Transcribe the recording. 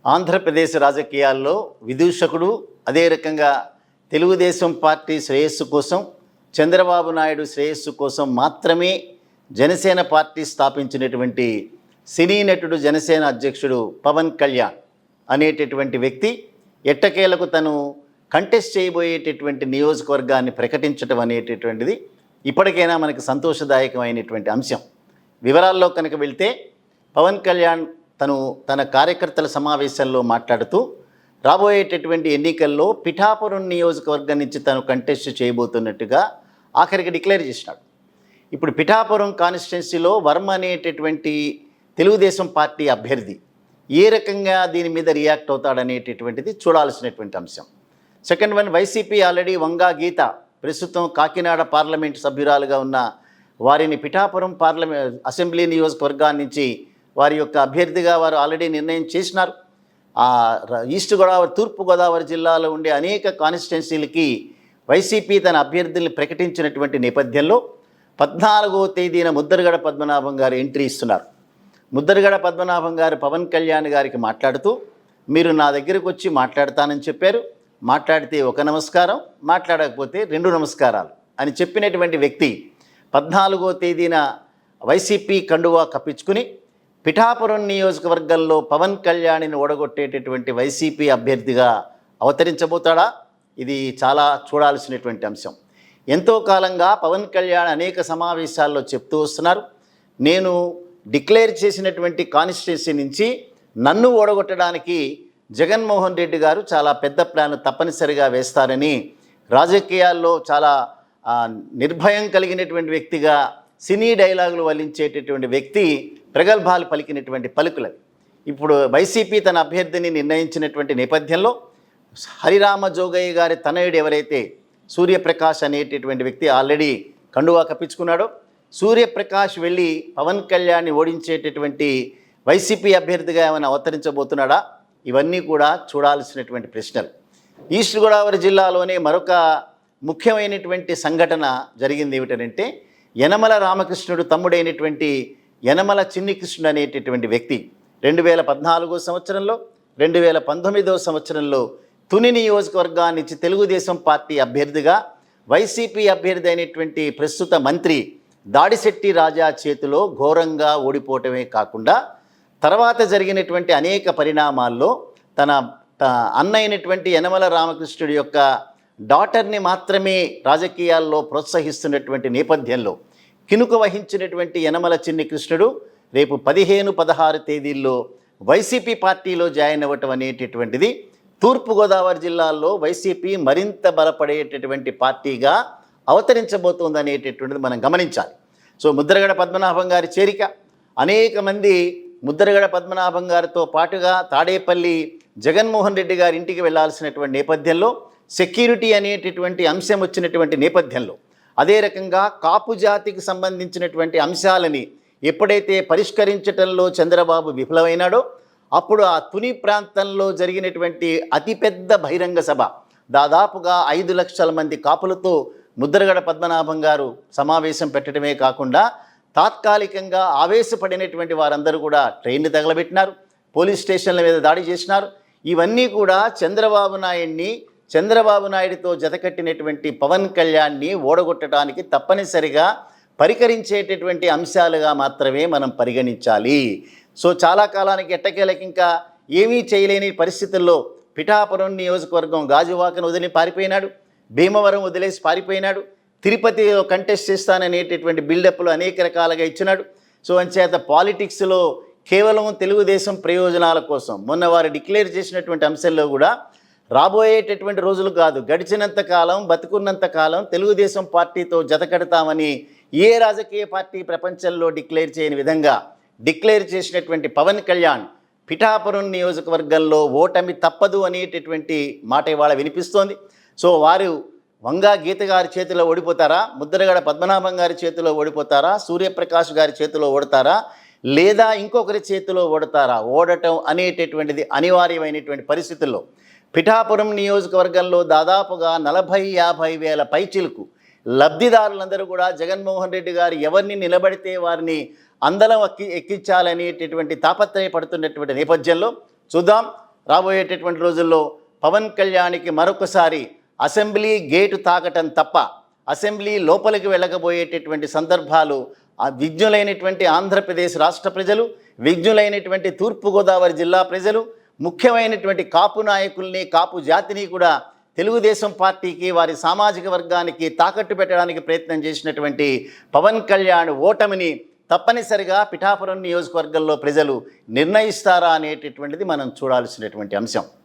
ఆంధ్రప్రదేశ్ రాజకీయాల్లో విదూషకుడు, అదే రకంగా తెలుగుదేశం పార్టీ శ్రేయస్సు కోసం, చంద్రబాబు నాయుడు శ్రేయస్సు కోసం మాత్రమే జనసేన పార్టీ స్థాపించినటువంటి సినీ నటుడు, జనసేన అధ్యక్షుడు పవన్ కళ్యాణ్ అనేటటువంటి వ్యక్తి ఎట్టకేలకు తను కంటెస్ట్ చేయబోయేటటువంటి నియోజకవర్గాన్ని ప్రకటించడం అనేటటువంటిది ఇప్పటికైనా మనకు సంతోషదాయకమైనటువంటి అంశం. వివరాల్లో కనుక వెళ్తే పవన్ కళ్యాణ్ తన కార్యకర్తల సమావేశంలో మాట్లాడుతూ రాబోయేటటువంటి ఎన్నికల్లో పిఠాపురం నియోజకవర్గం నుంచి తను కంటెస్ట్ చేయబోతున్నట్టుగా ఆఖరికి డిక్లేర్ చేసినాడు. ఇప్పుడు పిఠాపురం కాన్స్టిట్యున్సీలో వర్మ అనేటటువంటి తెలుగుదేశం పార్టీ అభ్యర్థి ఏ రకంగా దీని మీద రియాక్ట్ అవుతాడనేటటువంటిది చూడాల్సినటువంటి అంశం. Second one, YCP already Vanga Geetha ప్రస్తుతం కాకినాడ పార్లమెంట్ సభ్యురాలుగా ఉన్న వారిని పిఠాపురం అసెంబ్లీ నియోజకవర్గాన్ని నుంచి వారి యొక్క అభ్యర్థిగా వారు ఆల్రెడీ నిర్ణయం చేసినారు. ఈస్ట్ గోదావరి, తూర్పు గోదావరి జిల్లాలో ఉండే అనేక కాన్స్టిట్యున్సీలకి వైసీపీ తన అభ్యర్థుల్ని ప్రకటించినటువంటి నేపథ్యంలో 14వ తేదీన ముద్దరగడ పద్మనాభం గారు ఎంట్రీ ఇస్తున్నారు. ముద్దరగడ పద్మనాభం గారు పవన్ కళ్యాణ్ గారికి మాట్లాడుతూ, మీరు నా దగ్గరకు వచ్చి మాట్లాడతానని చెప్పారు, మాట్లాడితే ఒక నమస్కారం, మాట్లాడకపోతే 2 నమస్కారాలు అని చెప్పినటువంటి వ్యక్తి 14వ తేదీన వైసీపీ కండువా కప్పించుకుని పిఠాపురం నియోజకవర్గంలో పవన్ కళ్యాణ్ని ఓడగొట్టేటటువంటి వైసీపీ అభ్యర్థిగా అవతరించబోతాడా? ఇది చాలా చూడాల్సినటువంటి అంశం. ఎంతో కాలంగా పవన్ కళ్యాణ్ అనేక సమావేశాల్లో చెప్తూ వస్తున్నారు, నేను డిక్లేర్ చేసినటువంటి కాన్స్టిట్యున్సీ నుంచి నన్ను ఓడగొట్టడానికి జగన్మోహన్ రెడ్డి గారు చాలా పెద్ద ప్లాన్ తప్పనిసరిగా వేస్తారని, రాజకీయాల్లో చాలా నిర్భయం కలిగినటువంటి వ్యక్తిగా, సినీ డైలాగులు వల్లించేటటువంటి వ్యక్తి ప్రగల్భాలు పలికినటువంటి పలుకులవి. ఇప్పుడు వైసీపీ తన అభ్యర్థిని నిర్ణయించినటువంటి నేపథ్యంలో హరిరామ జోగయ్య గారి తనయుడు ఎవరైతే సూర్యప్రకాష్ అనేటటువంటి వ్యక్తి ఆల్రెడీ కండువా కప్పించుకున్నాడో, సూర్యప్రకాష్ వెళ్ళి పవన్ కళ్యాణ్ని ఓడించేటటువంటి వైసీపీ అభ్యర్థిగా ఏమైనా అవతరించబోతున్నాడా? ఇవన్నీ కూడా చూడాల్సినటువంటి ప్రశ్నలు. ఈస్ట్ గోదావరి జిల్లాలోనే మరొక ముఖ్యమైనటువంటి సంఘటన జరిగింది. ఏమిటంటే యనమల రామకృష్ణుడు తమ్ముడైనటువంటి యనమల చిన్ని కృష్ణుడు అనేటటువంటి వ్యక్తి 2014 సంవత్సరంలో, 2019 సంవత్సరంలో తుని నియోజకవర్గాన్ని నుంచి తెలుగుదేశం పార్టీ అభ్యర్థిగా వైసీపీ అభ్యర్థి అయినటువంటి ప్రస్తుత మంత్రి దాడిశెట్టి రాజా చేతిలో ఘోరంగా ఓడిపోవటమే కాకుండా తర్వాత జరిగినటువంటి అనేక పరిణామాల్లో తన అన్న అయినటువంటి యనమల రామకృష్ణుడి యొక్క డాటర్ని మాత్రమే రాజకీయాల్లో ప్రోత్సహిస్తున్నటువంటి నేపథ్యంలో కినుక వహించినటువంటి యనమల చిన్ని కృష్ణుడు రేపు 15, 16 తేదీల్లో వైసీపీ పార్టీలో జాయిన్ అవ్వటం అనేటటువంటిది తూర్పుగోదావరి జిల్లాల్లో వైసీపీ మరింత బలపడేటటువంటి పార్టీగా అవతరించబోతుంది అనేటటువంటిది మనం గమనించాలి. సో ముద్దరగడ పద్మనాభం గారి చేరిక, అనేక మంది ముద్దరగడ పద్మనాభం గారితో పాటుగా తాడేపల్లి జగన్మోహన్ రెడ్డి గారి ఇంటికి వెళ్లాల్సినటువంటి నేపథ్యంలో సెక్యూరిటీ అనేటటువంటి అంశం వచ్చినటువంటి నేపథ్యంలో, అదే రకంగా కాపు జాతికి సంబంధించినటువంటి అంశాలని ఎప్పుడైతే పరిష్కరించడంలో చంద్రబాబు విఫలమైనాడో, అప్పుడు ఆ తుని ప్రాంతంలో జరిగినటువంటి అతిపెద్ద బహిరంగ సభ, దాదాపుగా 5 లక్షల మంది కాపులతో ముద్దరగడ పద్మనాభం గారు సమావేశం పెట్టడమే కాకుండా తాత్కాలికంగా ఆవేశపడినటువంటి వారందరూ కూడా ట్రైన్లు తగలబెట్టినారు, పోలీస్ స్టేషన్ల మీద దాడి చేసినారు. ఇవన్నీ కూడా చంద్రబాబు నాయుడితో జతకట్టినటువంటి పవన్ కళ్యాణ్ని ఓడగొట్టడానికి తప్పనిసరిగా పరికరించేటటువంటి అంశాలుగా మాత్రమే మనం పరిగణించాలి. సో చాలా కాలానికి ఎట్టకేలకి ఇంకా ఏమీ చేయలేని పరిస్థితుల్లో పిఠాపురం నియోజకవర్గం గాజువాకను వదిలి పారిపోయినాడు, భీమవరం వదిలేసి పారిపోయినాడు, తిరుపతిలో కంటెస్ట్ చేస్తాననేటటువంటి బిల్డప్లు అనేక రకాలుగా ఇచ్చినాడు. సో అంచేత పాలిటిక్స్లో కేవలం తెలుగుదేశం ప్రయోజనాల కోసం మొన్న వారు డిక్లేర్ చేసినటువంటి అంశంలో కూడా రాబోయేటటువంటి రోజులు కాదు, గడిచినంత కాలం, బతుకున్నంత కాలం తెలుగుదేశం పార్టీతో జతకడతామని ఏ రాజకీయ పార్టీ ప్రపంచంలో డిక్లేర్ చేయని విధంగా డిక్లేర్ చేసినటువంటి పవన్ కళ్యాణ్ పిఠాపురం నియోజకవర్గంలో ఓటమి తప్పదు అనేటటువంటి మాట ఇవాళ వినిపిస్తోంది. సో వారు వంగా గీత గారి చేతిలో ఓడిపోతారా, ముద్దరగడ పద్మనాభం గారి చేతిలో ఓడిపోతారా, సూర్యప్రకాష్ గారి చేతిలో ఓడతారా, లేదా ఇంకొకరి చేతిలో ఓడతారా? ఓడటం అనేటటువంటిది అనివార్యమైనటువంటి పరిస్థితుల్లో పిఠాపురం నియోజకవర్గంలో దాదాపుగా 40-50 వేల పైచిలకు లబ్ధిదారులందరూ కూడా జగన్మోహన్ రెడ్డి గారు ఎవరిని నిలబడితే వారిని అందలం ఎక్కించాలనేటటువంటి తాపత్రయపడుతున్నటువంటి నేపథ్యంలో చూద్దాం రాబోయేటటువంటి రోజుల్లో పవన్ కళ్యాణ్కి మరొకసారి అసెంబ్లీ గేటు తాకటం తప్ప అసెంబ్లీ లోపలికి వెళ్ళకపోయేటటువంటి సందర్భాలు ఆ విజ్ఞులైనటువంటి ఆంధ్రప్రదేశ్ రాష్ట్ర ప్రజలు, విజ్ఞులైనటువంటి తూర్పుగోదావరి జిల్లా ప్రజలు, ముఖ్యమైనటువంటి కాపు నాయకుల్ని, కాపు జాతిని కూడా తెలుగుదేశం పార్టీకి, వారి సామాజిక వర్గానికి తాకట్టు పెట్టడానికి ప్రయత్నం చేసినటువంటి పవన్ కళ్యాణ్ ఓటమిని తప్పనిసరిగా పిఠాపురం నియోజకవర్గంలో ప్రజలు నిర్ణయిస్తారా అనేటటువంటిది మనం చూడాల్సినటువంటి అంశం.